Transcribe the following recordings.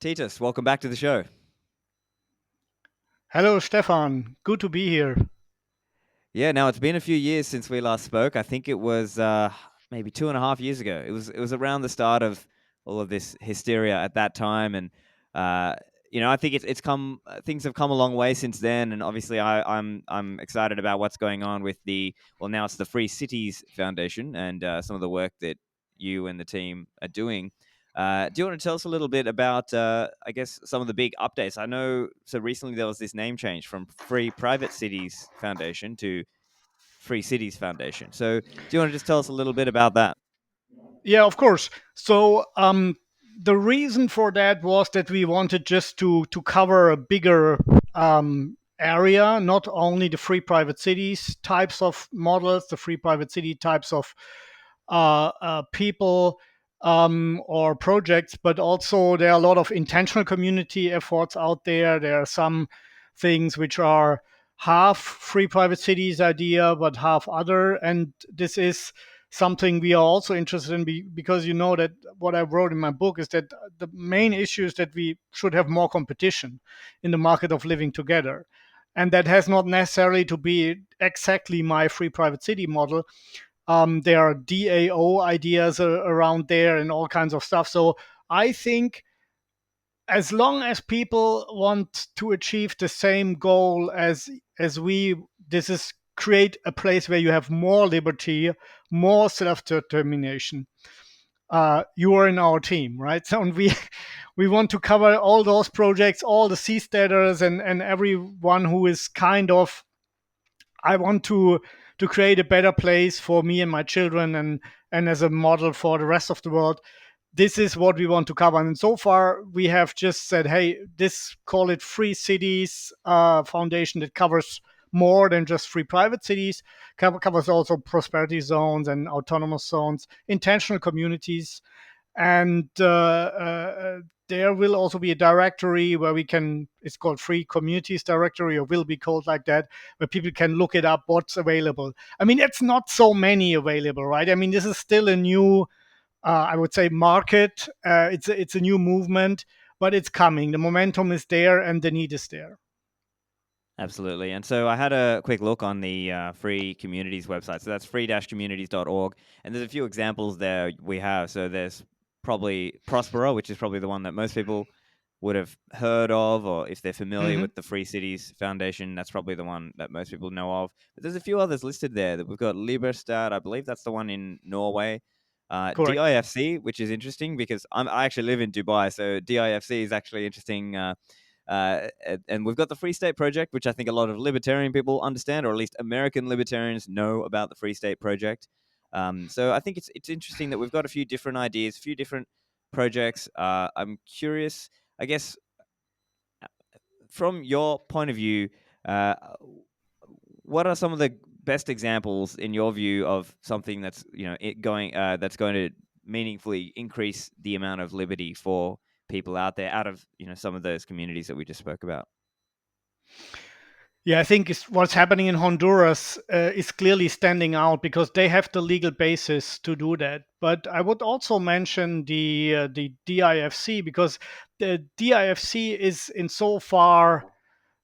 Titus, welcome back to the show. Hello, Stefan. Good to be here. Yeah, now it's been a few years since we last spoke. I think it was maybe 2.5 years ago. It was around the start of all of this hysteria at that time, and uh, I think it's come. Things have come a long way since then, and obviously I'm excited about what's going on with now it's the Free Cities Foundation and some of the work that you and the team are doing. Do you want to tell us a little bit about, I guess, some of the big updates? I know, so recently there was this name change from Free Private Cities Foundation to Free Cities Foundation. So, do you want to just tell us a little bit about that? Yeah, of course. So the reason for that was that we wanted just to cover a bigger area, not only the free private cities types of models, the free private city types of people or projects, but also there are a lot of intentional community efforts out there. There are some things which are half free private cities idea, but half other, and this is something we are also interested in because you know that what I wrote in my book is that the main issue is that we should have more competition in the market of living together. And that has not necessarily to be exactly my free private city model. There are DAO ideas around there and all kinds of stuff. So I think as long as people want to achieve the same goal as we, this is create a place where you have more liberty, more self-determination. You are in our team, right? So and we want to cover all those projects, all the seasteaders and everyone who is kind of, I want to create a better place for me and my children and as a model for the rest of the world. This is what we want to cover. And so far, we have just said, hey, this call it Free Cities Foundation that covers more than just free private cities, covers also prosperity zones and autonomous zones, intentional communities, and there will also be a directory where we can, it's called Free Communities Directory, or will be called like that, where people can look it up what's available. I mean, it's not so many available, right? I mean, this is still a new I would say market. It's a new movement, but it's coming. The momentum is there, and the need is there. Absolutely. And so I had a quick look on the Free Communities website. So that's free-communities.org. And there's a few examples there we have. So there's probably Prospero, which is probably the one that most people would have heard of, or if they're familiar Hmm. with the Free Cities Foundation, that's probably the one that most people know of. But there's a few others listed there. That we've got Liberstad, I believe that's the one in Norway. Correct. DIFC, which is interesting because I actually live in Dubai, so DIFC is actually interesting. And we've got the Free State Project, which I think a lot of libertarian people understand, or at least American libertarians know about the Free State Project. So I think it's interesting that we've got a few different ideas, a few different projects. I'm curious, I guess, from your point of view, uh, what are some of the best examples in your view of something that's that's going to meaningfully increase the amount of liberty for people out there, out of some of those communities that we just spoke about? Yeah, I think what's happening in Honduras is clearly standing out because they have the legal basis to do that. But I would also mention the DIFC because the DIFC is in so far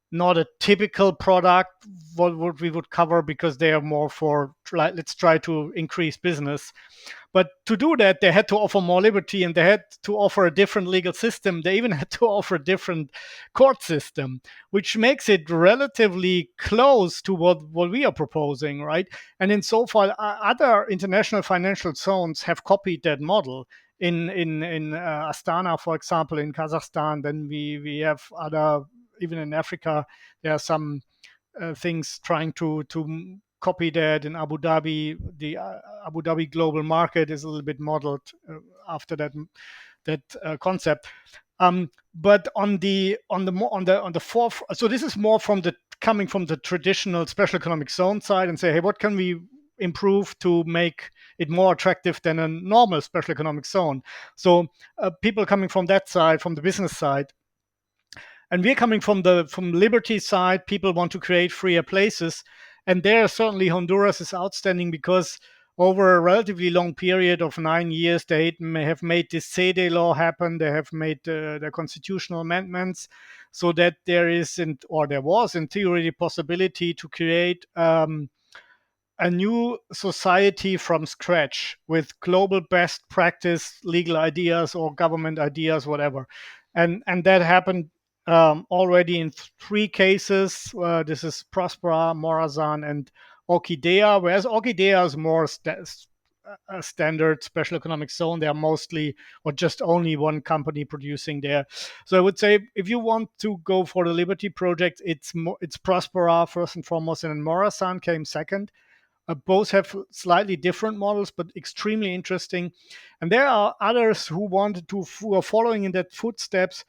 not a typical product what we would cover because they are more for let's try to increase business. But to do that, they had to offer more liberty and they had to offer a different legal system. They even had to offer a different court system, which makes it relatively close to what we are proposing, right? And in so far, other international financial zones have copied that model. In Astana, for example, in Kazakhstan, then we have other, even in Africa, there are some things trying to copy that. In Abu Dhabi, the Abu Dhabi global market is a little bit modeled after that concept. But on the fourth, so this is more from the coming from the traditional special economic zone side and say, hey, what can we improve to make it more attractive than a normal special economic zone? So people coming from that side, from the business side, and we're coming from liberty side. People want to create freer places, and there certainly Honduras is outstanding because over a relatively long period of 9 years, they may have made this SEDE law happen. They have made the constitutional amendments so that there isn't, or there was in theory, the possibility to create a new society from scratch with global best practice, legal ideas or government ideas, whatever. And that happened already in three cases. This is Prospera, Morazan, and Orchidea, whereas Orchidea is more a standard special economic zone. They are mostly or just only one company producing there. So I would say if you want to go for the Liberty project, it's Prospera first and foremost, and then Morazan came second. Both have slightly different models, but extremely interesting. And there are others who are following in that footsteps.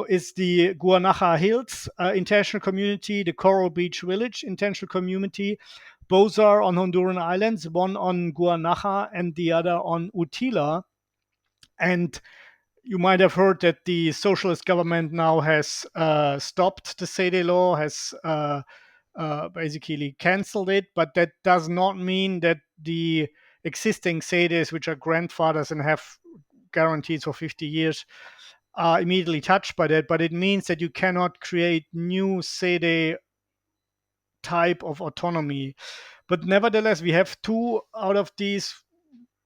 Is the Guanaja Hills intentional community, the Coral Beach Village intentional community. Both are on Honduran islands, one on Guanaja and the other on Utila. And you might have heard that the socialist government now has stopped the SEDE law, has basically canceled it, but that does not mean that the existing SEDEs, which are grandfathers and have guarantees for 50 years, are immediately touched by that. But it means that you cannot create new SEDE type of autonomy. But nevertheless, we have two out of these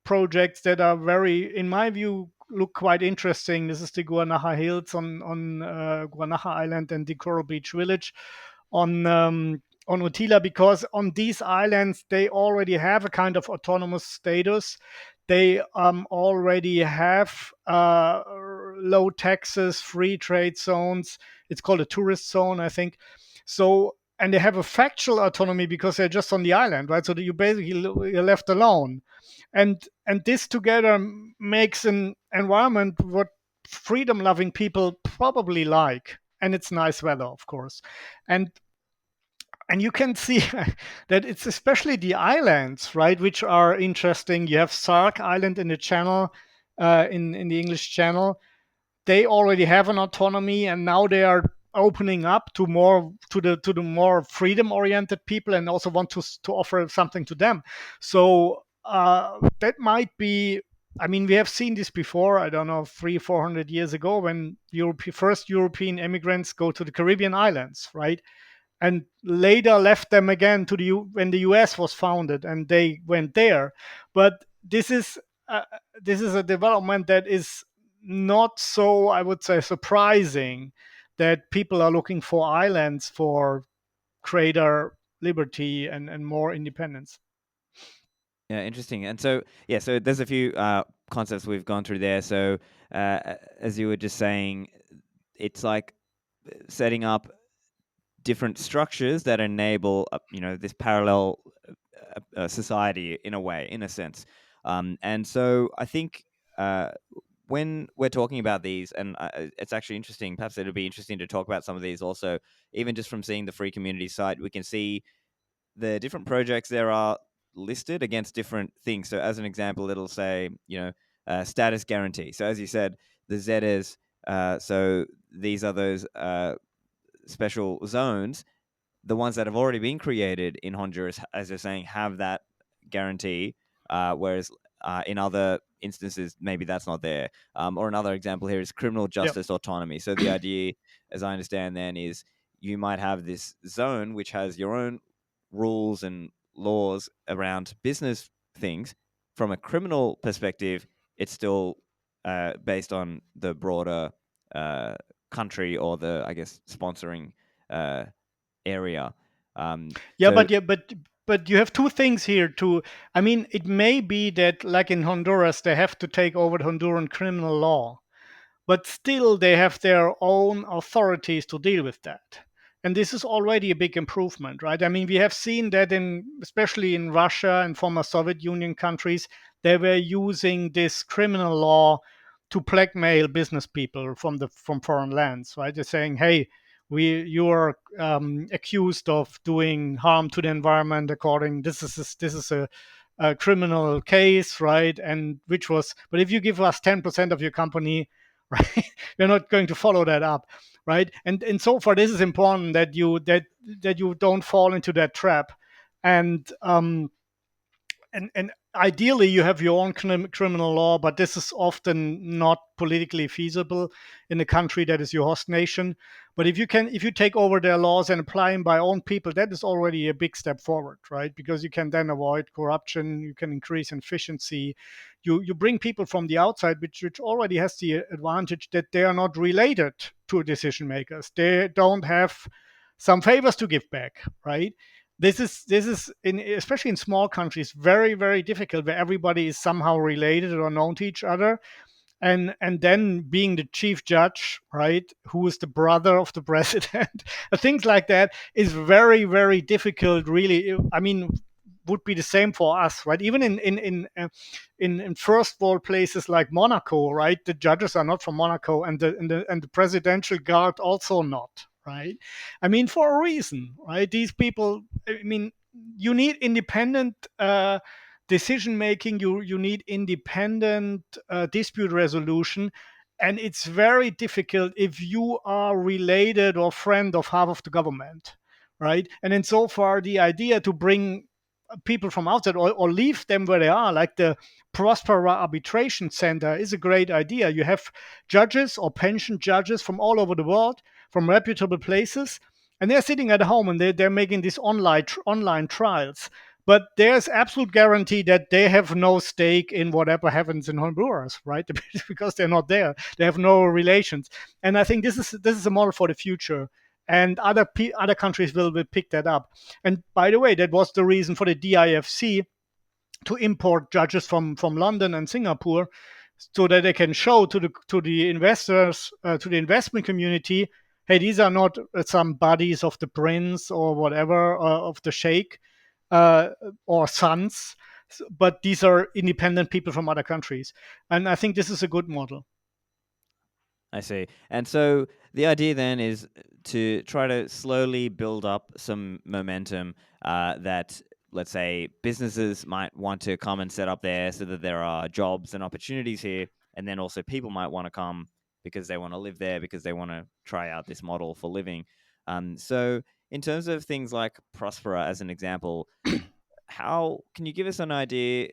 projects that are very, in my view, look quite interesting. This is the Guanaja Hills on Guanaja Island and the Coral Beach Village on Utila, because on these islands they already have a kind of autonomous status. They already have low taxes, free trade zones. It's called a tourist zone, I think. So, and they have a factual autonomy because they're just on the island, right? So that you basically you're left alone, and this together makes an environment what freedom loving people probably like, and it's nice weather, of course. And and you can see that it's especially the islands, right, which are interesting. You have Sark Island in the channel, in the English Channel. They already have an autonomy, and now they are opening up to the more freedom oriented people, and also want to offer something to them. So that might be, I mean, we have seen this before, I don't know, 300-400 years ago, when first European immigrants go to the Caribbean islands, right, and later left them again when the US was founded, and they went there. But uh, this is a development that is not so, I would say, surprising, that people are looking for islands for greater liberty and more independence. Yeah, interesting. And so, yeah, so there's a few concepts we've gone through there. So, as you were just saying, it's like setting up different structures that enable, this parallel society in a way, in a sense. And so, I think when we're talking about these, and it's actually interesting. Perhaps it'll be interesting to talk about some of these also. Even just from seeing the free community site, we can see the different projects there are listed against different things. So, as an example, it'll say, status guarantee. So, as you said, the ZS. So these are those special zones, the ones that have already been created in Honduras, as they're saying, have that guarantee, whereas in other instances, maybe that's not there. Or another example here is criminal Yep. justice autonomy. So the idea, as I understand, then is you might have this zone which has your own rules and laws around business things. From a criminal perspective, it's still based on the broader uh, country, or the, I guess, sponsoring uh, area. Yeah, So but you have two things here too. I mean, it may be that, like in Honduras, they have to take over the Honduran criminal law, but still they have their own authorities to deal with that. And this is already a big improvement, right? I mean, we have seen that especially in Russia and former Soviet Union countries, they were using this criminal law to blackmail business people from foreign lands, right? They're saying, hey, you are accused of doing harm to the environment according, this is a criminal case, right? And which was, but if you give us 10% of your company, right, we're not going to follow that up, right? And so far, this is important, that you don't fall into that trap. And and ideally you have your own criminal law, but this is often not politically feasible in a country that is your host nation. But if you take over their laws and apply them by own people, that is already a big step forward, right? Because you can then avoid corruption, you can increase efficiency, you bring people from the outside, which already has the advantage that they are not related to decision makers. They don't have some favors to give back, right? This is in, especially in small countries, very difficult, where everybody is somehow related or known to each other, and then being the chief judge, right, who is the brother of the president, things like that is very difficult, really. I mean, would be the same for us, right? Even in first world places like Monaco, right? The judges are not from Monaco, and the presidential guard also not, right? I mean, for a reason, right? These people, I mean, you need independent decision making. You need independent dispute resolution, and it's very difficult if you are related or friend of half of the government, right? And in so far, the idea to bring people from outside, or leave them where they are, like the Prospera Arbitration Center, is a great idea. You have judges or pension judges from all over the world, from reputable places, and they're sitting at home, and they're making these online trials. But there's absolute guarantee that they have no stake in whatever happens in Honduras, right? Because they're not there. They have no relations. And I think this is a model for the future. And other countries will pick that up. And by the way, that was the reason for the DIFC to import judges from London and Singapore, so that they can show to the investors, to the investment community, hey, these are not some buddies of the prince or whatever, of the sheikh, uh, or sons, but these are independent people from other countries. And I think this is a good model. I see. And so the idea then is to try to slowly build up some momentum that, let's say, businesses might want to come and set up there so that there are jobs and opportunities here. And then also people might want to come because they want to live there, because they want to try out this model for living. So, in terms of things like Prospera, as an example, how can you give us an idea?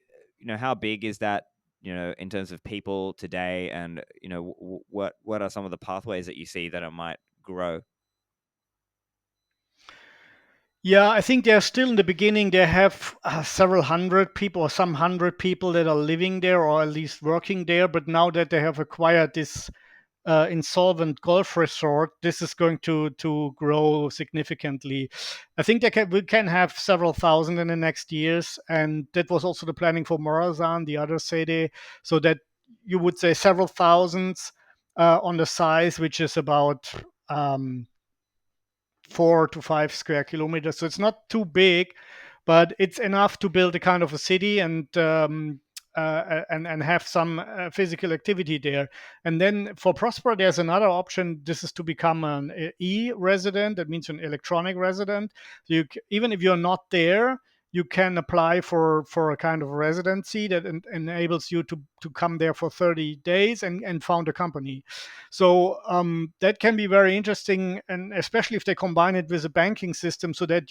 How big is that? In terms of people today, and what are some of the pathways that you see that it might grow? Yeah, I think they're still in the beginning. They have several hundred people, or some hundred people that are living there, or at least working there. But now that they have acquired this insolvent golf resort, this is going to grow significantly. I think we can have several thousand in the next years, and that was also the planning for Morazan, the other city, so that you would say several thousands on the size, which is about 4 to 5 square kilometers. So it's not too big, but it's enough to build a kind of a city, and have some physical activity there. And then for Prosper, there's another option. This is to become an e-resident. That means an electronic resident. So even if you're not there, you can apply for a kind of residency that enables you to come there for 30 days and found a company. So that can be very interesting, and especially if they combine it with a banking system, so that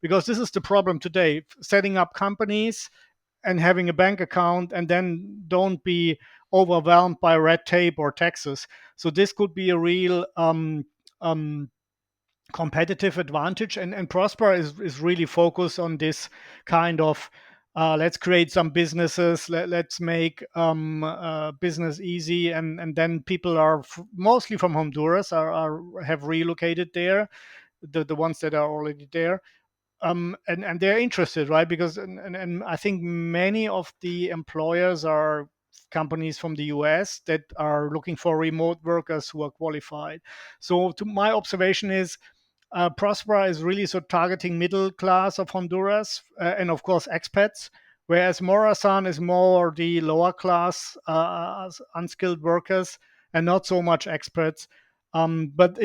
because this is the problem today, setting up companies and having a bank account, and then don't be overwhelmed by red tape or taxes. So this could be a real um, competitive advantage. And Prosper is really focused on this kind of, let's create some businesses, let's make business easy, and then people are mostly from Honduras, have relocated there, the ones that are already there. And they're interested, right? Because and I think many of the employers are companies from the US that are looking for remote workers who are qualified. So to my observation is, Prospera is really so targeting middle class of Honduras, and of course expats, whereas Morazan is more the lower class, unskilled workers, and not so much expats. But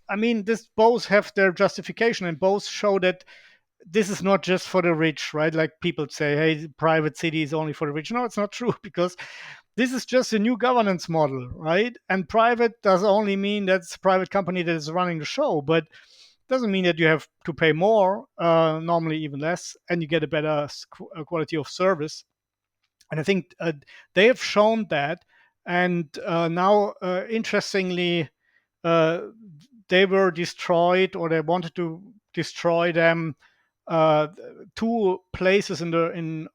I mean, this both have their justification, and both show that this is not just for the rich, right? Like people say, hey, private city is only for the rich. No, it's not true, because this is just a new governance model, right? And private does only mean that's a private company that is running the show. But Doesn't mean that you have to pay more, normally even less, and you get a better quality of service. And I think they have shown that. And now, interestingly, uh, they were destroyed, or they wanted to destroy them, uh, two places in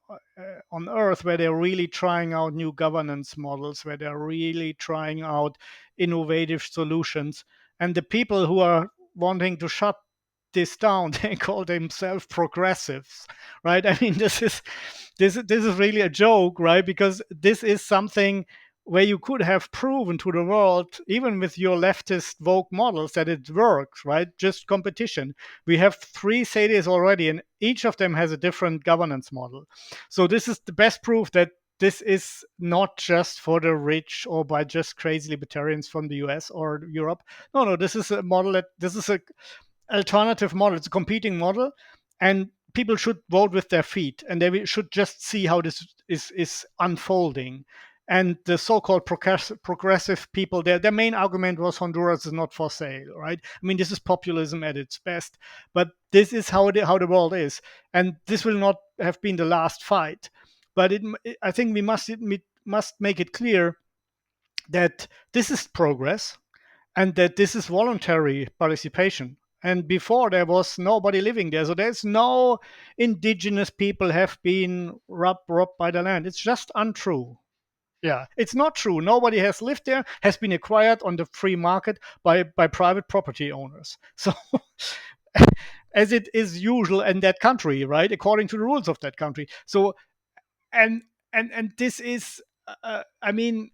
on Earth where they're really trying out new governance models, where they're really trying out innovative solutions. And the people who are wanting to shut this down, they call themselves progressives, right? I mean, this is really a joke, right? Because this is something where you could have proven to the world, even with your leftist woke models, that it works, right? Just competition. We have three cities already, and each of them has a different governance model. So this is the best proof that this is not just for the rich or by just crazy libertarians from the US or Europe. No, no, this is a model that this is a alternative model. It's a competing model, and people should vote with their feet, and they should just see how this is unfolding. And the so-called progressive people, their main argument was Honduras is not for sale, right? I mean, this is populism at its best, but this is how the world is, and this will not have been the last fight. But I think we must make it clear that this is progress, and that this is voluntary participation. And before, there was nobody living there, so there's no indigenous people have been robbed by the land. It's just untrue. Yeah, it's not true. Nobody has lived there, has been acquired on the free market by private property owners. So, as it is usual in that country, right, according to the rules of that country. So, and and this is, I mean,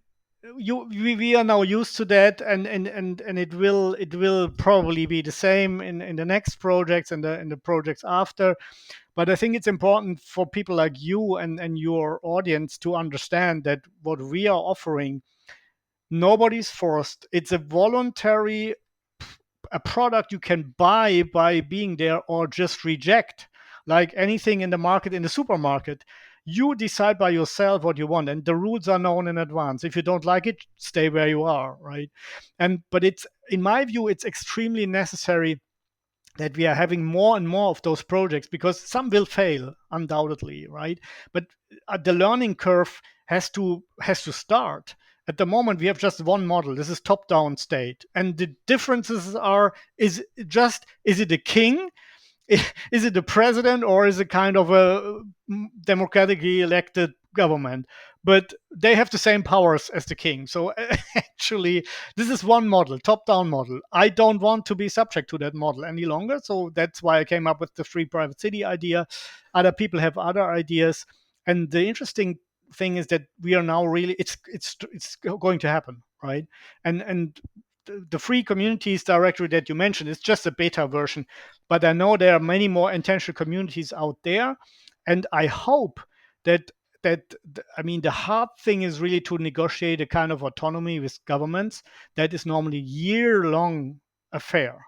we are now used to that, and it will probably be the same in the next projects and the projects after. But I think it's important for people like you and your audience to understand that what we are offering, nobody's forced. It's a voluntary, a product you can buy by being there or just reject, like anything in the market, in the supermarket. You decide by yourself what you want, and the rules are known in advance. If you don't like it, stay where you are, right? And but it's, in my view, it's extremely necessary that we are having more and more of those projects, because some will fail undoubtedly, right? But the learning curve has to start. At the moment, we have just one model. This is top down state, and the differences are, is it a king, is it the president, or is it kind of a democratically elected government? But they have the same powers as the king. So actually, this is one model, top down model. I don't want to be subject to that model any longer. So that's why I came up with the free private city idea. Other people have other ideas. And the interesting thing is that we are now really, it's going to happen, right? And the free communities directory that you mentioned is just a beta version, but I know there are many more intentional communities out there, and I hope that I mean, the hard thing is really to negotiate a kind of autonomy with governments that is normally year-long affair.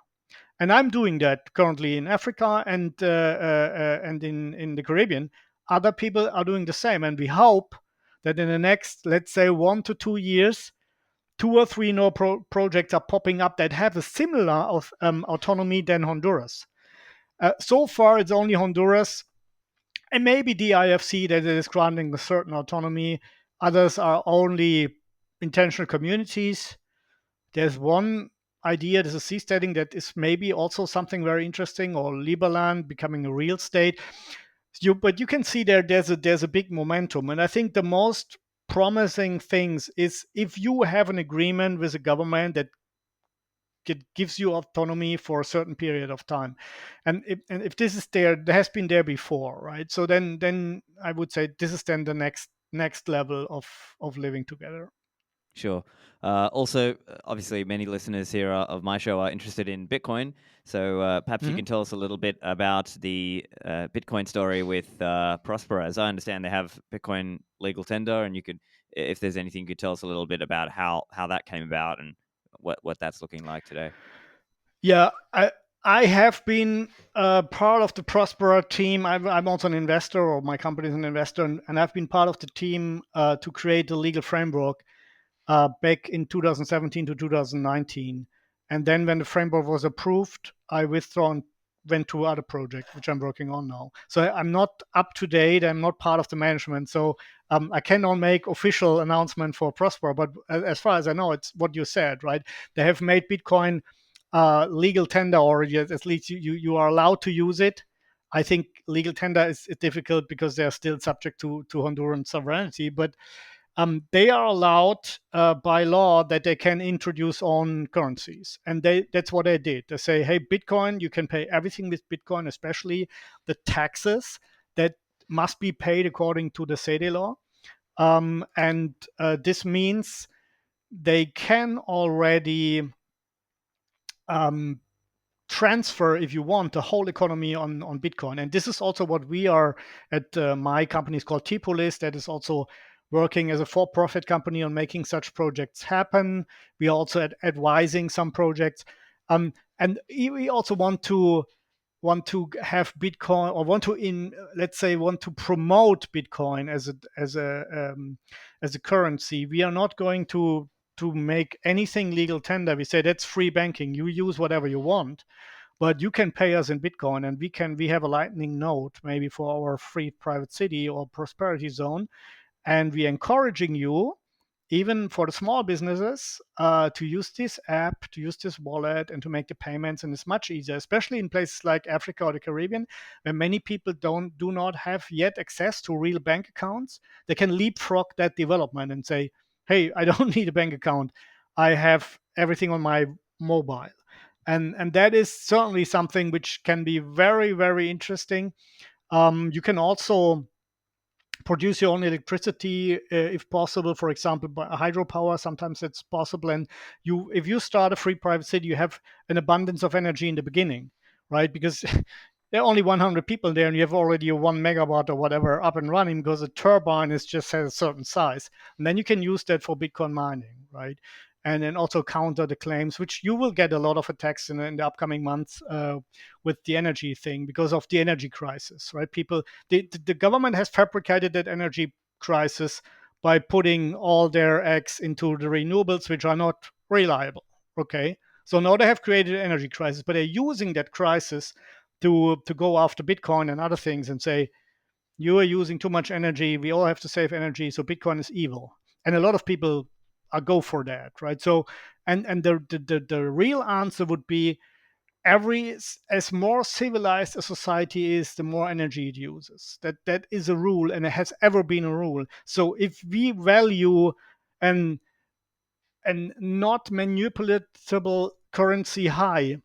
And I'm doing that currently in Africa and in the Caribbean. Other people are doing the same, and we hope that in the next, let's say, 1 to 2 years, two or three no projects are popping up that have a similar autonomy than Honduras. So far, it's only Honduras and maybe the IFC that is granting a certain autonomy. Others are only intentional communities. There's one idea, there's a seasteading that is maybe also something very interesting, or Liberland becoming a real state. But you can see there's a big momentum, and I think the most promising things is if you have an agreement with a government that gives you autonomy for a certain period of time, and if this is there, that has been there before, right? So then I would say this is then the next level of living together. Sure. Also, obviously, many listeners here of my show are interested in Bitcoin. So perhaps you Mhm. can tell us a little bit about the Bitcoin story with Prospera. As I understand, they have Bitcoin legal tender, and you could, if there's anything, you could tell us a little bit about how that came about and what that's looking like today. Yeah, I have been part of the Prospera team. I'm also an investor, or my company is an investor, and I've been part of the team to create the legal framework back in 2017 to 2019. And then when the framework was approved, I withdrew and went to other project, which I'm working on now. So I'm not up to date. I'm not part of the management. So I cannot make official announcement for Prosper. But as far as I know, it's what you said, right? They have made Bitcoin legal tender, or at least you are allowed to use it. I think legal tender is difficult because they are still subject to Honduran sovereignty, but they are allowed by law that they can introduce own currencies, and that's what they did. They say, hey, Bitcoin, you can pay everything with Bitcoin, especially the taxes that must be paid according to the SEDE law. And this means they can already um, transfer, if you want, the whole economy on Bitcoin. And this is also what we are at my company is called Tipolis. That is also working as a for-profit company on making such projects happen. We are also advising some projects, and we also want to have Bitcoin, or want to let's say want to promote Bitcoin as a currency. We are not going to make anything legal tender. We say that's free banking. You use whatever you want, but you can pay us in Bitcoin, and we have a lightning node maybe for our free private city or prosperity zone, and we're encouraging you, even for the small businesses, to use this app, to use this wallet, and to make the payments. And it's much easier, especially in places like Africa or the Caribbean, where many people do not have yet access to real bank accounts. They can leapfrog that development and say, hey, I don't need a bank account. I have everything on my mobile. And that is certainly something which can be very, very interesting. You can also produce your own electricity if possible, for example by hydropower. Sometimes it's possible, and if you start a free private city, you have an abundance of energy in the beginning, right? Because there are only 100 people there, and you have already a 1 megawatt or whatever up and running, because a turbine is just has a certain size, and then you can use that for Bitcoin mining, right? And then also counter the claims, which you will get a lot of attacks in the upcoming months with the energy thing, because of the energy crisis, right? The government has fabricated that energy crisis by putting all their eggs into the renewables, which are not reliable. Okay, so now they have created an energy crisis, but they're using that crisis to go after Bitcoin and other things and say, you are using too much energy. We all have to save energy, so Bitcoin is evil. And a lot of people go for that, right? So, and the real answer would be, as more civilized a society is, the more energy it uses. That is a rule, and it has ever been a rule. So if we value an not manipulatable currency high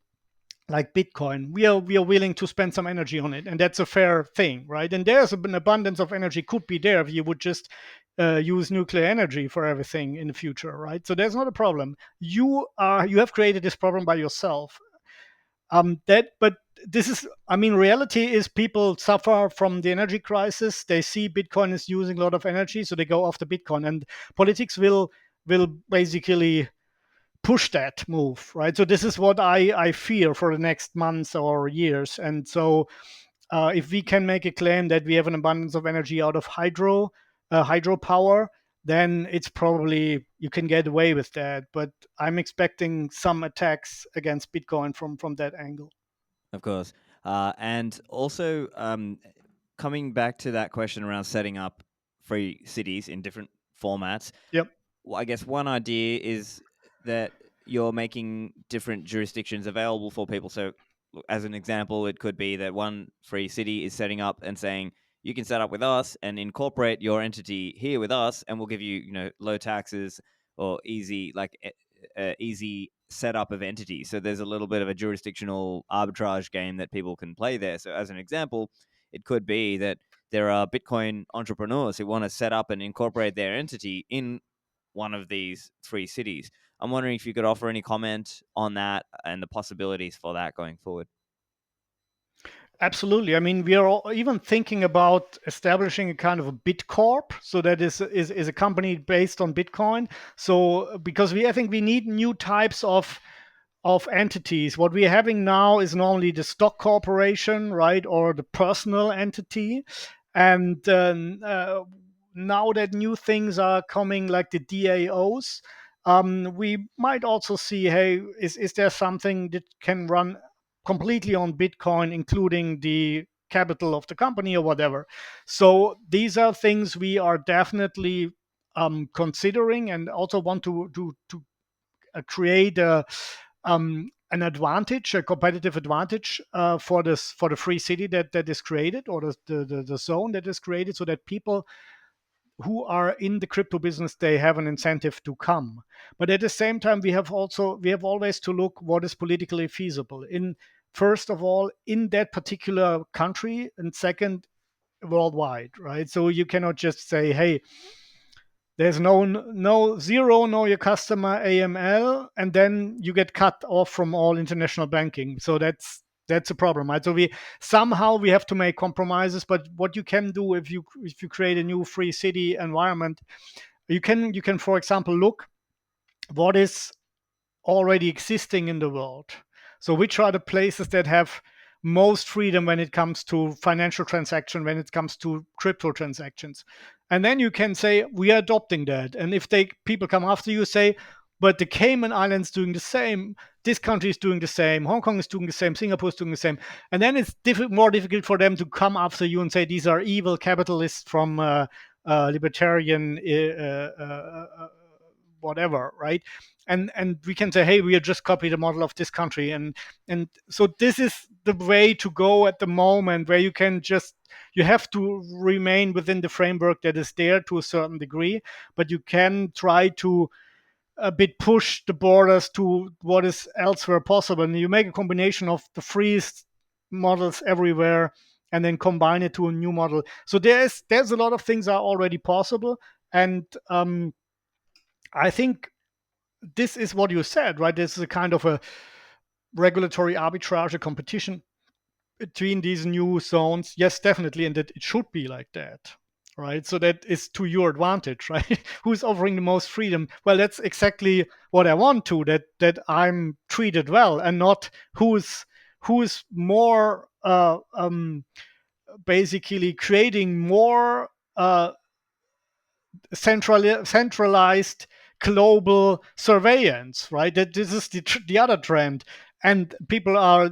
like Bitcoin, we are willing to spend some energy on it, and that's a fair thing, right? And there's an abundance of energy could be there if you would just use nuclear energy for everything in the future, right? So there's not a problem. You have created this problem by yourself. But this is, I mean, reality is people suffer from the energy crisis. They see Bitcoin is using a lot of energy, so they go after Bitcoin, and politics will basically push that move, right? So this is what I fear for the next months or years. And so if we can make a claim that we have an abundance of energy out of hydropower, then it's probably you can get away with that. But I'm expecting some attacks against Bitcoin from that angle. Of course. And also, coming back to that question around setting up free cities in different formats, Yep. well, I guess one idea is that you're making different jurisdictions available for people. So, as an example, it could be that one free city is setting up and saying, you can set up with us and incorporate your entity here with us, and we'll give you, low taxes or easy setup of entities. So there's a little bit of a jurisdictional arbitrage game that people can play there. So as an example, it could be that there are Bitcoin entrepreneurs who want to set up and incorporate their entity in one of these three cities. I'm wondering if you could offer any comment on that and the possibilities for that going forward. Absolutely. I mean, we are even thinking about establishing a kind of a Bitcorp. So that is a company based on Bitcoin. So because I think we need new types of entities. What we're having now is normally the stock corporation, right, or the personal entity, and now that new things are coming like the DAOs, We might also see, hey, is there something that can run completely on Bitcoin, including the capital of the company or whatever. So these are things we are definitely considering, and also want to create an advantage, a competitive advantage for the free city that is created, or the zone that is created, so that people who are in the crypto business, they have an incentive to come. But at the same time, we have always to look what is politically feasible in, first of all, in that particular country, and second, worldwide, right? So you cannot just say, hey, there's no zero know your customer AML, and then you get cut off from all international banking. So that's a problem, right? So we have to make compromises. But what you can do, if you create a new free city environment, you can, for example, look what is already existing in the world. So which are the places that have most freedom when it comes to financial transaction, when it comes to crypto transactions? And then you can say, we are adopting that. And if people come after you, say, but the Cayman Islands doing the same, this country is doing the same, Hong Kong is doing the same, Singapore is doing the same. And then it's more difficult for them to come after you and say, these are evil capitalists from libertarian whatever, right? And we can say, hey, we are just copy the model of this country. And so this is the way to go at the moment, where you have to remain within the framework that is there to a certain degree, but you can try to a bit push the borders to what is elsewhere possible. And you make a combination of the freest models everywhere, and then combine it to a new model. So there's a lot of things are already possible. And I think this is what you said, right? This is a kind of a regulatory arbitrage, a competition between these new zones. Yes, definitely, and that it should be like that, right? So that is to your advantage, right? Who's offering the most freedom? Well, that's exactly what I want to, that I'm treated well, and not who's more basically creating more centralized global surveillance, right? That this is the other trend, and people are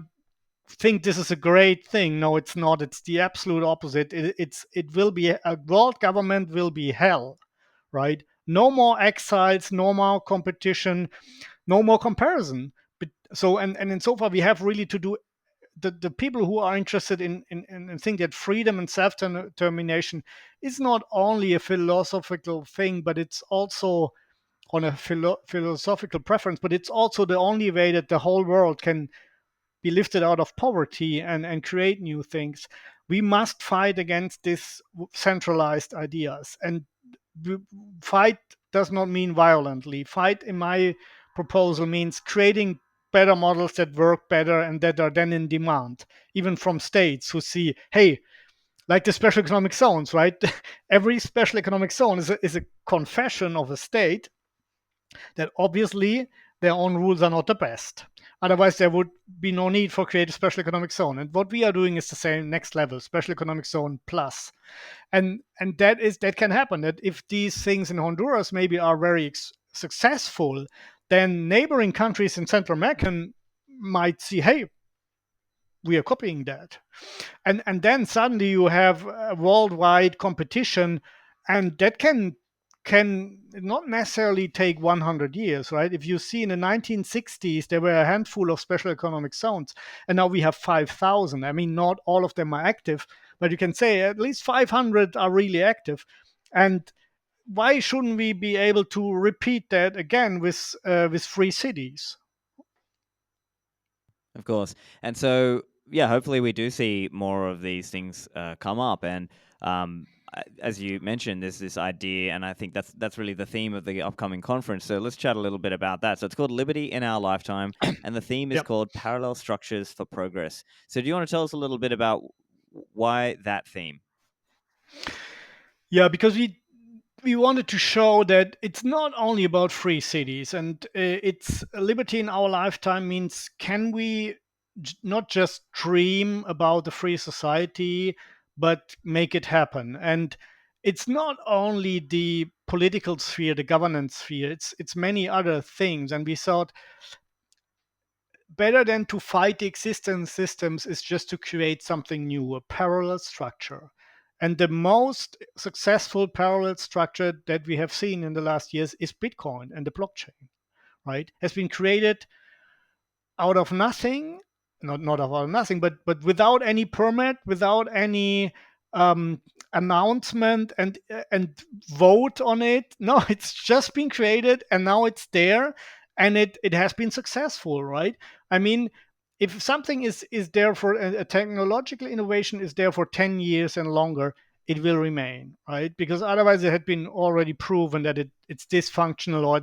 think this is a great thing. No, it's not. It's the absolute opposite. It will be a world government will be hell, right? No more exiles, no more competition, no more comparison. But so and in so far we have really to do the people who are interested in think that freedom and self-determination is not only a philosophical thing, but it's also on a philosophical preference, but it's also the only way that the whole world can be lifted out of poverty and create new things. We must fight against these centralized ideas. And fight does not mean violently. Fight, in my proposal, means creating better models that work better and that are then in demand, even from states who see, hey, like the special economic zones, right? Every special economic zone is a confession of a state that obviously their own rules are not the best. Otherwise, there would be no need for create a special economic zone. And what we are doing is the same next level, special economic zone plus. And that can happen. That if these things in Honduras maybe are very successful, then neighboring countries in Central America might see, hey, we are copying that, and then suddenly you have a worldwide competition, and that can not necessarily take 100 years, right? If you see in the 1960s there were a handful of special economic zones, and now we have 5,000. I mean, not all of them are active, but you can say at least 500 are really active. And why shouldn't we be able to repeat that again with free cities? Of course. And so, yeah, hopefully we do see more of these things come up. And as you mentioned, there's this idea, and I think that's really the theme of the upcoming conference. So let's chat a little bit about that. So it's called Liberty in Our Lifetime, and the theme is Yep. called Parallel Structures for Progress. So do you want to tell us a little bit about why that theme? Yeah, because we wanted to show that it's not only about free cities, and it's liberty in our lifetime means, can we not just dream about a free society, but make it happen? And it's not only the political sphere, the governance sphere. It's many other things, and we thought better than to fight the existing systems is just to create something new, a parallel structure. And the most successful parallel structure that we have seen in the last years is Bitcoin and the blockchain, right? Has been created out of nothing, not out of nothing, but without any permit, without any um, announcement and vote on it. No, it's just been created and now it's there, and it has been successful, right? I mean, if something is there for a technological innovation is there for 10 years and longer, it will remain, right? Because otherwise it had been already proven that it's dysfunctional, or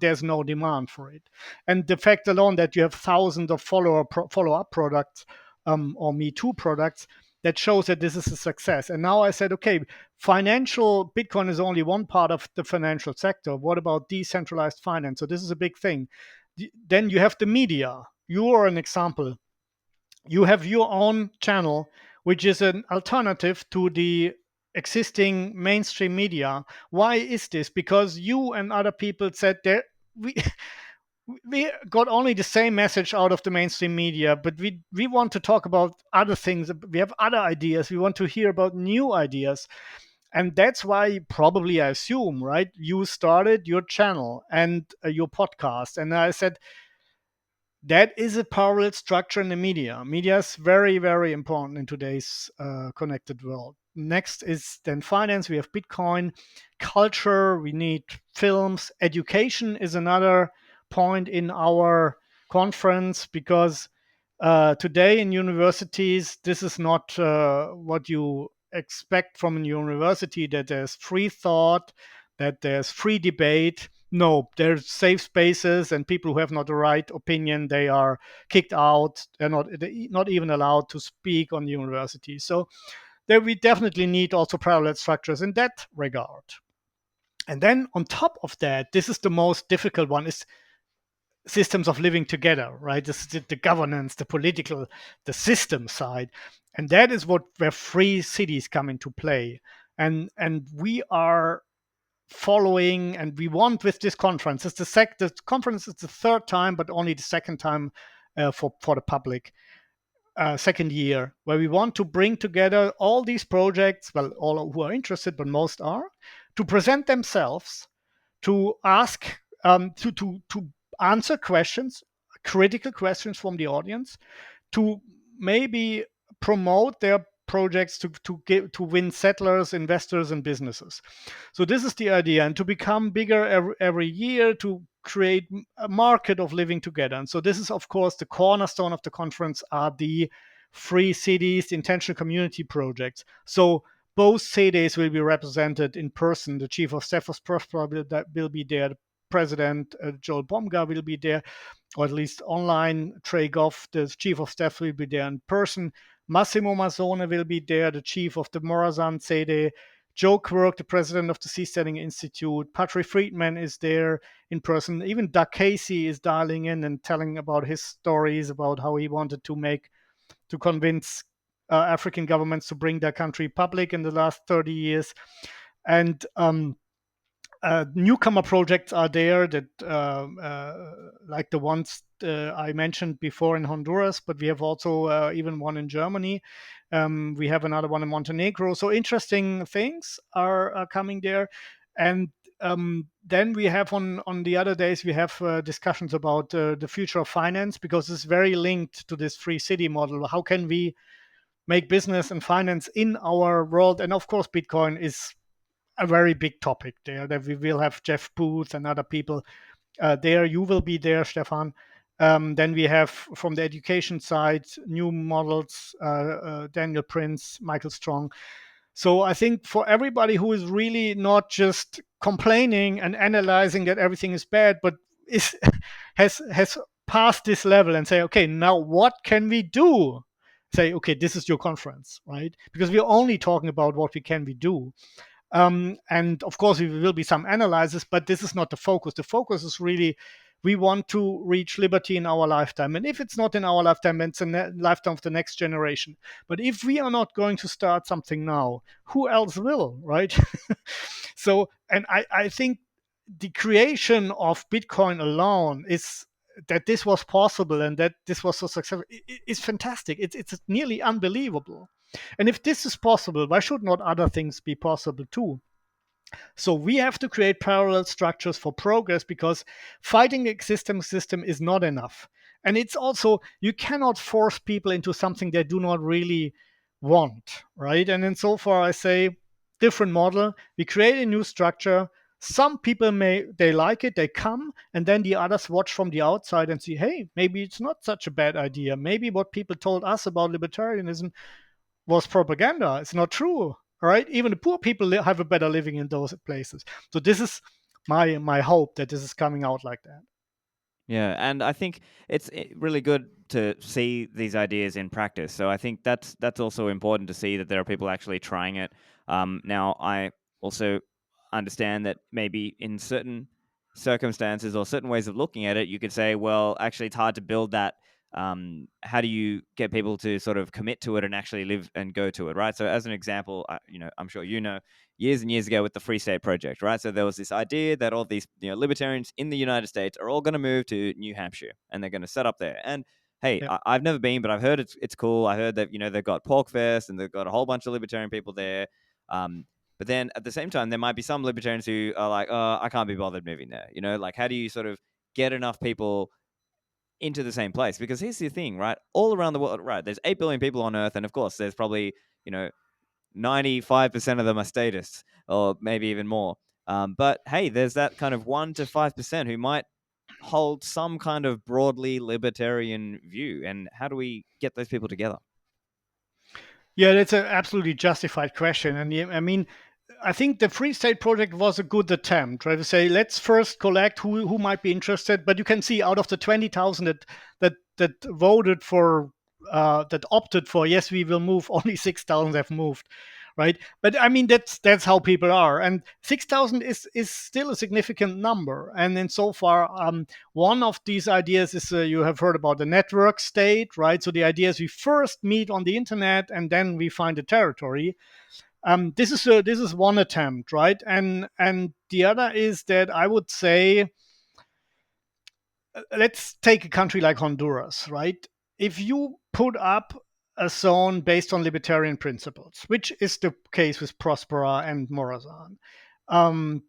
there's no demand for it. And the fact alone that you have thousands of follow-up products, or Me Too products, that shows that this is a success. And now I said, okay, financial Bitcoin is only one part of the financial sector. What about decentralized finance? So this is a big thing. Then you have the media. You are an example. You have your own channel, which is an alternative to the existing mainstream media. Why is this? Because you and other people said there we we got only the same message out of the mainstream media, but we want to talk about other things. We have other ideas. We want to hear about new ideas. And that's why, probably, I assume, right, you started your channel and your podcast. And I said, that is a parallel structure in the media. Media is very, very important in today's connected world. Next is then finance. We have Bitcoin, culture. We need films. Education is another point in our conference, because today in universities, this is not what you expect from a university, that there's free thought, that there's free debate. No, there's safe spaces, and people who have not the right opinion, they are kicked out. They're not even allowed to speak on the university. So there we definitely need also parallel structures in that regard. And then on top of that, this is the most difficult one, is systems of living together, right? This is the governance, the political, the system side. And that is where free cities come into play. And we are following, and we want with this conference, the conference is the third time, but only the second time for the public, second year, where we want to bring together all these projects, well, all who are interested, but most are, to present themselves, to ask, to answer questions, critical questions from the audience, to maybe promote their projects to win settlers, investors, and businesses. So this is the idea, and to become bigger every year, to create a market of living together. And so this is, of course, the cornerstone of the conference are the free cities, the intentional community projects. So both cities will be represented in person. The chief of staff of Prosper will be there. The president, Joel Bomgar, will be there, or at least online. Trey Goff, the chief of staff, will be there in person. Massimo Mazzone will be there, the chief of the Morazan Sede. Joe Quirk, the president of the Seasteading Institute. Patrick Friedman is there in person. Even Doug Casey is dialing in and telling about his stories about how he wanted to convince African governments to bring their country public in the last 30 years. And newcomer projects are there that like the ones I mentioned before in Honduras, but we have also even one in Germany. We have another one in Montenegro. So interesting things are coming there. And then we have on the other days, we have discussions about the future of finance, because it's very linked to this free city model. How can we make business and finance in our world? And of course, Bitcoin is a very big topic there, that we will have Jeff Booth and other people there. You will be there, Stefan. Then we have from the education side new models, Daniel Prince, Michael Strong. So I think for everybody who is really not just complaining and analyzing that everything is bad, but is has passed this level and say, okay, now what can we do? Say, okay, this is your conference, right? Because we're only talking about what we do. And of course, there will be some analysis, but this is not the focus. The focus is really we want to reach liberty in our lifetime. And if it's not in our lifetime, it's in the lifetime of the next generation. But if we are not going to start something now, who else will, right? So, and I think the creation of Bitcoin alone is that this was possible and that this was so successful is fantastic. It's nearly unbelievable. And if this is possible, why should not other things be possible too? So we have to create parallel structures for progress, because fighting the existing system is not enough. And it's also, you cannot force people into something they do not really want, right? And in so far, I say different model. We create a new structure. Some people they like it, they come, and then the others watch from the outside and see, hey, maybe it's not such a bad idea. Maybe what people told us about libertarianism was propaganda. It's not true. All right, even the poor people have a better living in those places. So this is my hope that this is coming out like that. Yeah, and I think it's really good to see these ideas in practice. So I think that's also important to see that there are people actually trying it. Now, I also understand that maybe in certain circumstances or certain ways of looking at it, you could say, well, actually, it's hard to build that. How do you get people to sort of commit to it and actually live and go to it, right? So, as an example, I'm sure years and years ago with the Free State Project, right? So there was this idea that all these libertarians in the United States are all going to move to New Hampshire and they're going to set up there. And hey, Yeah. I've never been, but I've heard it's cool. I heard that they've got Pork Fest and they've got a whole bunch of libertarian people there. But then at the same time, there might be some libertarians who are like, oh, I can't be bothered moving there. Like how do you sort of get enough people into the same place? Because here's the thing, right? All around the world, right? There's 8 billion people on Earth, and of course, there's probably 95% of them are statists, or maybe even more. But hey, there's that kind of 1 to 5% who might hold some kind of broadly libertarian view. And how do we get those people together? Yeah, that's an absolutely justified question. And I mean, I think the Free State Project was a good attempt, right? To say, let's first collect who might be interested. But you can see out of the 20,000 that voted for, that opted for, yes, we will move, only 6,000 have moved, right? But I mean, that's how people are. And 6,000 is still a significant number. And in so far, one of these ideas is, you have heard about the network state, right? So the idea is we first meet on the internet and then we find a territory. This is one attempt, right? And the other is that I would say, let's take a country like Honduras, right? If you put up a zone based on libertarian principles, which is the case with Prospera and Morazan, um,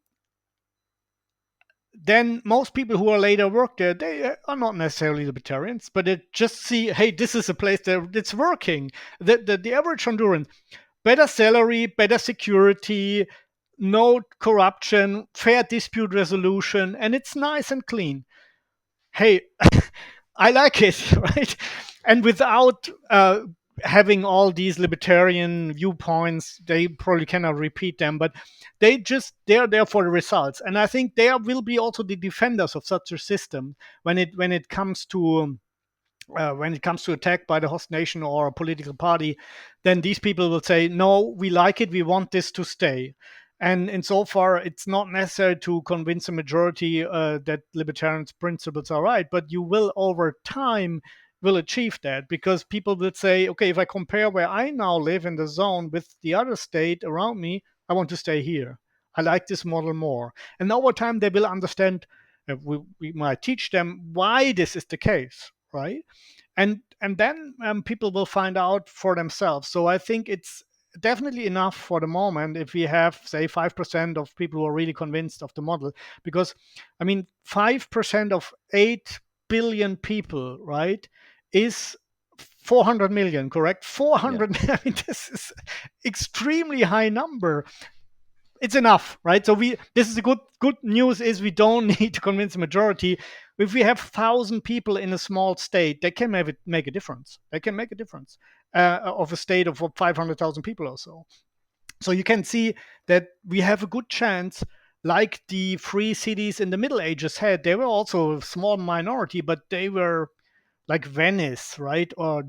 then most people who are later work there, they are not necessarily libertarians, but they just see, hey, this is a place that's working. The average Honduran, better salary, better security, no corruption, fair dispute resolution, and it's nice and clean. Hey, I like it, right? And without having all these libertarian viewpoints, they probably cannot repeat them, but they're there for the results. And I think there will be also the defenders of such a system when it comes to attack by the host nation or a political party. Then these people will say, no, we like it, we want this to stay. And insofar, it's not necessary to convince a majority that libertarian principles are right, but you will over time will achieve that, because people will say, okay, if I compare where I now live in the zone with the other state around me, I want to stay here. I like this model more. And over time, they will understand. We might teach them why this is the case, right? And then people will find out for themselves. So I think it's definitely enough for the moment if we have, say, 5% of people who are really convinced of the model. Because I mean, 5% of 8 billion people, right, is 400 million, correct? Yeah. 400. I mean, this is extremely high number. It's enough, right? So this is the good news is we don't need to convince the majority. If we have 1,000 people in a small state, they can make a difference. They can make a difference of a state of 500,000 people or so. So you can see that we have a good chance, like the free cities in the Middle Ages had. They were also a small minority, but they were like Venice, right, or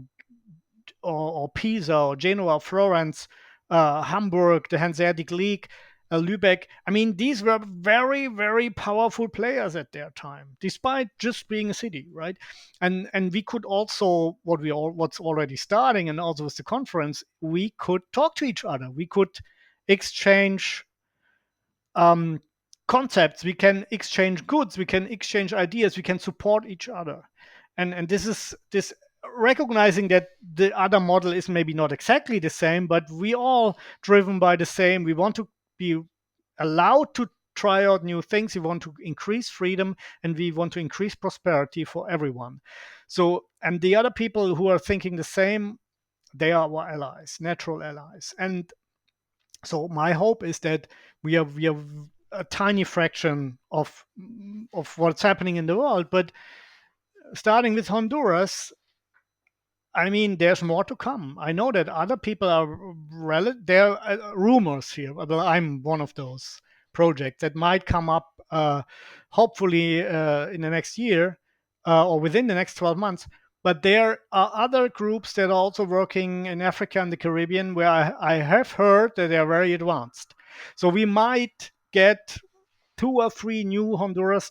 Pisa, or Genoa, Florence, Hamburg, the Hanseatic League. Lübeck. I mean, these were very, very powerful players at their time, despite just being a city, right? And we could also what's already starting, and also with the conference, we could talk to each other. We could exchange um, concepts. We can exchange goods. We can exchange ideas. We can support each other. And this is this recognizing that the other model is maybe not exactly the same, but we all driven by the same. We want to be allowed to try out new things. We want to increase freedom, and we want to increase prosperity for everyone. So, and the other people who are thinking the same, they are our allies, natural allies. And so my hope is that we are a tiny fraction of what's happening in the world, but starting with Honduras, I mean, there's more to come. I know that other people are there are rumors here. Well, I'm one of those projects that might come up, hopefully in the next year or within the next 12 months. But there are other groups that are also working in Africa and the Caribbean where I have heard that they are very advanced. So we might get two or three new Honduras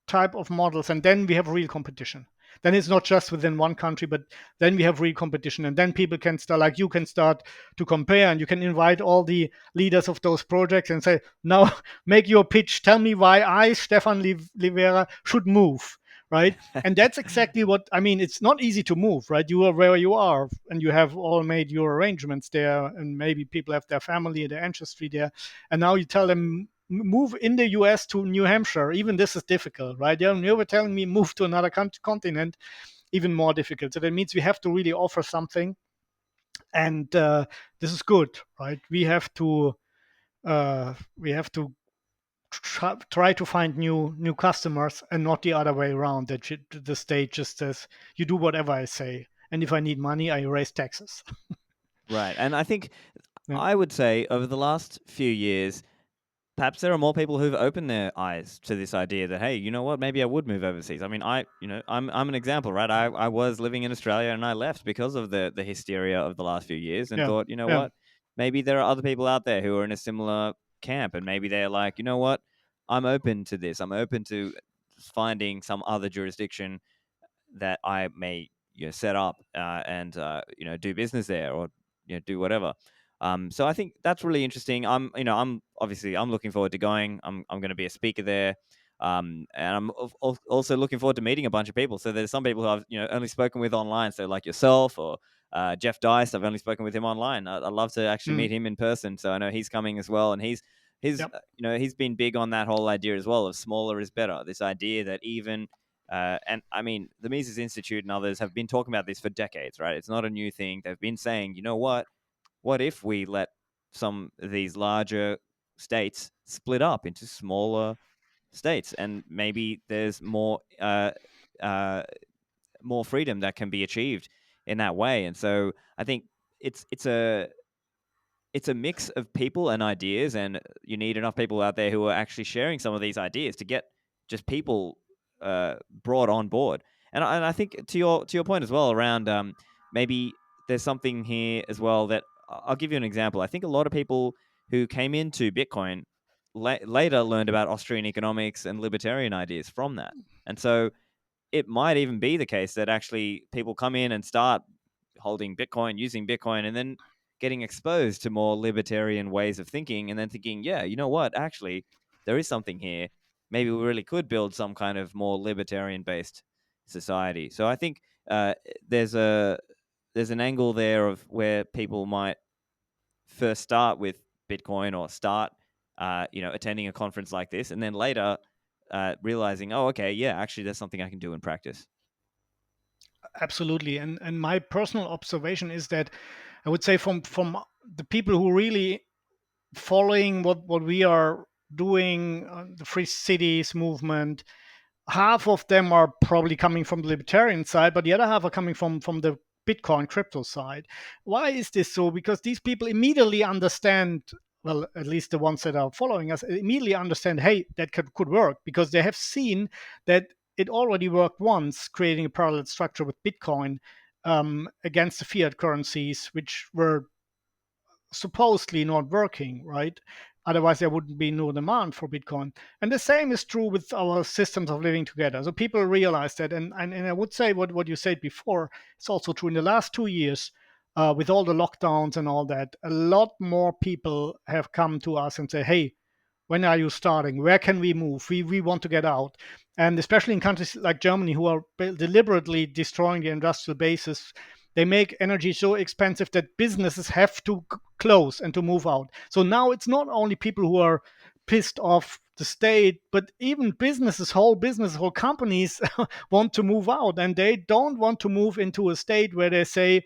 type of models, and then we have real competition. Then it's not just within one country, but then we have real competition, and then people can start, like you can start to compare, and you can invite all the leaders of those projects and say, now make your pitch, tell me why I, Stephan Livera, should move, right? And that's exactly what I mean. It's not easy to move, right? You are where you are, and you have all made your arrangements there, and maybe people have their family, their ancestry there, and now you tell them move in the US to New Hampshire. Even this is difficult, right? You were telling me move to another continent, even more difficult. So that means we have to really offer something, and this is good, right? We have to try to find new customers, and not the other way around. That the state just says you do whatever I say, and if I need money, I raise taxes. Right. And I think Yeah, I would say over the last few years, perhaps there are more people who've opened their eyes to this idea that, hey, you know what, maybe I would move overseas. I mean, I'm an example, right? I was living in Australia and I left because of the hysteria of the last few years and yeah, thought, you know yeah. what, maybe there are other people out there who are in a similar camp and maybe they're like, you know what, I'm open to this. I'm open to finding some other jurisdiction that I may set up and do business there or do whatever. So I think that's really interesting. I'm obviously I'm looking forward to going. I'm going to be a speaker there, and I'm also looking forward to meeting a bunch of people. So there's some people who I've only spoken with online. So like yourself or Jeff Dice, I've only spoken with him online. I'd love to actually Mm, meet him in person. So I know he's coming as well, and he's yep, he's been big on that whole idea as well of smaller is better. This idea that even and I mean, the Mises Institute and others have been talking about this for decades, right? It's not a new thing. They've been saying, you know what? What if we let some of these larger states split up into smaller states, and maybe there's uh, more freedom that can be achieved in that way. And so I think it's it's a it's a mix of people and ideas, and you need enough people out there who are actually sharing some of these ideas to get just people brought on board. And I think to your point as well around maybe there's something here as well that I'll give you an example. I think a lot of people who came into Bitcoin later learned about Austrian economics and libertarian ideas from that, and so it might even be the case that actually people come in and start holding Bitcoin, using Bitcoin, and then getting exposed to more libertarian ways of thinking, and then thinking, yeah, you know what? Actually, there is something here. Maybe we really could build some kind of more libertarian based society. So I think there's a there's an angle there of where people might first start with Bitcoin or start attending a conference like this, and then later realizing, oh, okay, yeah, actually, there's something I can do in practice. absolutely. And my personal observation is that I would say from the people who really following what we are doing, the free cities movement, half of them are probably coming from the libertarian side, but the other half are coming from the Bitcoin crypto side. Why is this so? Because these people immediately understand, well, at least the ones that are following us immediately understand, hey, that could work, because they have seen that it already worked once, creating a parallel structure with Bitcoin against the fiat currencies, which were supposedly not working, right? Otherwise, there wouldn't be no demand for Bitcoin. And the same is true with our systems of living together. So people realize that. And I would say what you said before, it's also true in the last 2 years. With all the lockdowns and all that, a lot more people have come to us and say, hey, when are you starting? Where can we move? We want to get out. And especially in countries like Germany, who are deliberately destroying the industrial bases, they make energy so expensive that businesses have to close and to move out. So now it's not only people who are pissed off the state, but even whole companies want to move out, and they don't want to move into a state where they say,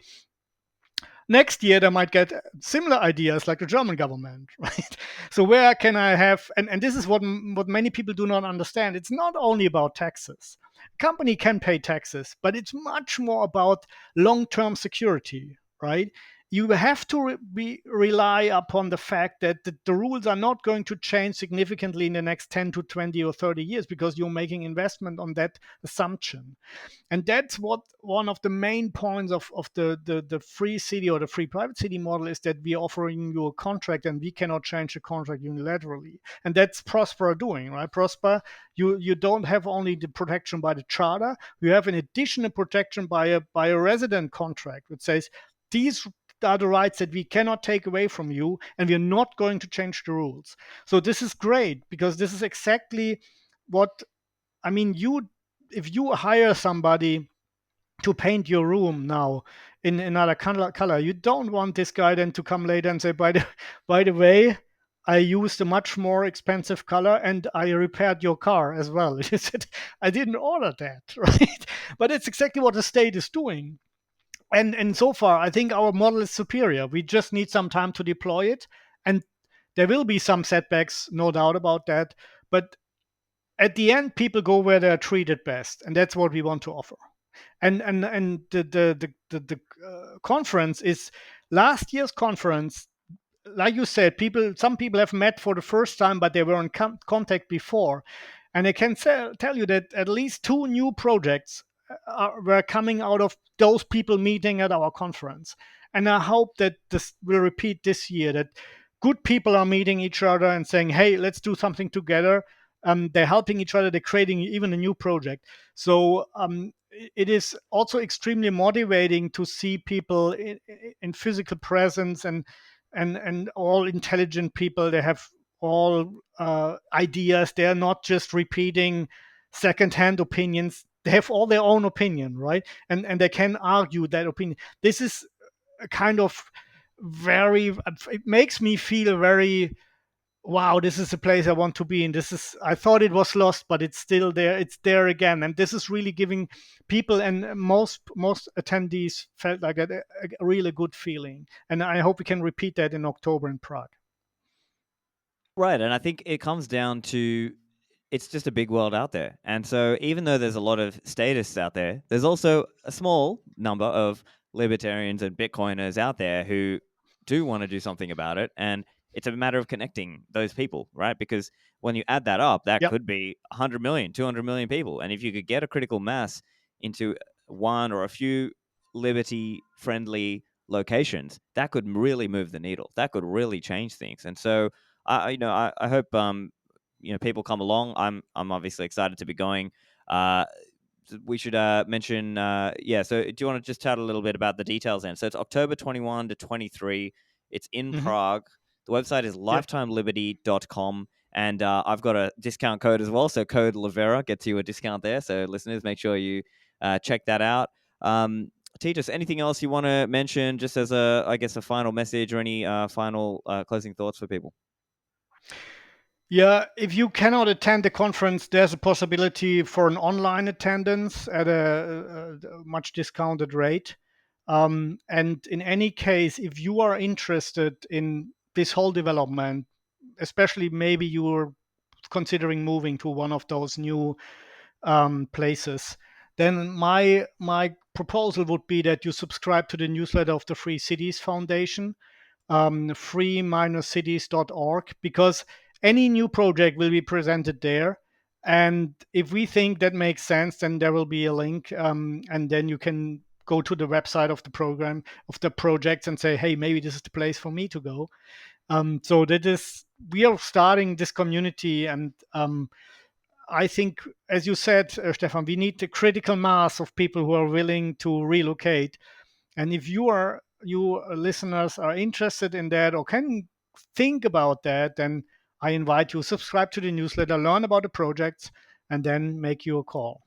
next year they might get similar ideas like the German government, right? So where can I have, and this is what many people do not understand. It's not only about taxes. A company can pay taxes, but it's much more about long-term security, right? You have to rely upon the fact that the rules are not going to change significantly in the next 10 to 20 or 30 years because you're making investment on that assumption. And that's what one of the main points of the free city or the free private city model is, that we're offering you a contract and we cannot change the contract unilaterally. And that's Prosper doing, right? Prosper, you don't have only the protection by the charter, you have an additional protection by a resident contract, which says these are the rights that we cannot take away from you, and we're not going to change the rules. So this is great, because this is exactly what I mean. You If you hire somebody to paint your room now in another color, you don't want this guy then to come later and say, by the way, I used a much more expensive color and I repaired your car as well. You said, I didn't order that, right? But it's exactly what the state is doing. And so far, I think our model is superior. We just need some time to deploy it. And there will be some setbacks, no doubt about that. But at the end, people go where they're treated best. And that's what we want to offer. And the conference is last year's conference. Like you said, some people have met for the first time, but they were in contact before, and I can tell you that at least two new projects were coming out of those people meeting at our conference. And I hope that this will repeat this year, that good people are meeting each other and saying, hey, let's do something together. They're helping each other, they're creating even a new project. So it is also extremely motivating to see people in physical presence, and all intelligent people. They have all ideas. They are not just repeating secondhand opinions. They have all their own opinion, right? And they can argue that opinion. This is a kind of very. It makes me feel very. Wow, this is a place I want to be in. This is. I thought it was lost, but it's still there. It's there again, and this is really giving people, and most attendees felt like a really good feeling. And I hope we can repeat that in October in Prague. Right, and I think it comes down to it's just a big world out there. And so even though there's a lot of statists out there, there's also a small number of libertarians and Bitcoiners out there who do want to do something about it. And it's a matter of connecting those people, right? Because when you add that up, that Yep. could be 100 million, 200 million people. And if you could get a critical mass into one or a few liberty friendly locations, that could really move the needle. That could really change things. And so I hope people come along. I'm obviously excited to be going. Uh, we should mention So do you want to just chat a little bit about the details then? So it's October 21 to 23. It's in Hmm. Prague. The website is Yep. lifetimeliberty.com. And I've got a discount code as well. So code Livera gets you a discount there. So listeners, make sure you check that out. Titus, anything else you want to mention just as a final message, or any final closing thoughts for people? Yeah, if you cannot attend the conference, there's a possibility for an online attendance at a much discounted rate. And in any case, if you are interested in this whole development, especially maybe you are considering moving to one of those new places, then my proposal would be that you subscribe to the newsletter of the Free Cities Foundation, free-cities.org, because any new project will be presented there. And if we think that makes sense, then there will be a link, and then you can go to the website of the program of the projects and say, hey, maybe this is the place for me to go. So that is, we are starting this community, and I think, as you said, Stefan, we need the critical mass of people who are willing to relocate. And if you listeners are interested in that or can think about that, then I invite you subscribe to the newsletter, learn about the projects, and then make you a call.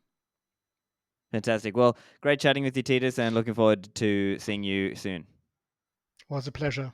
Fantastic. Well, great chatting with you, Titus, and looking forward to seeing you soon. It was a pleasure.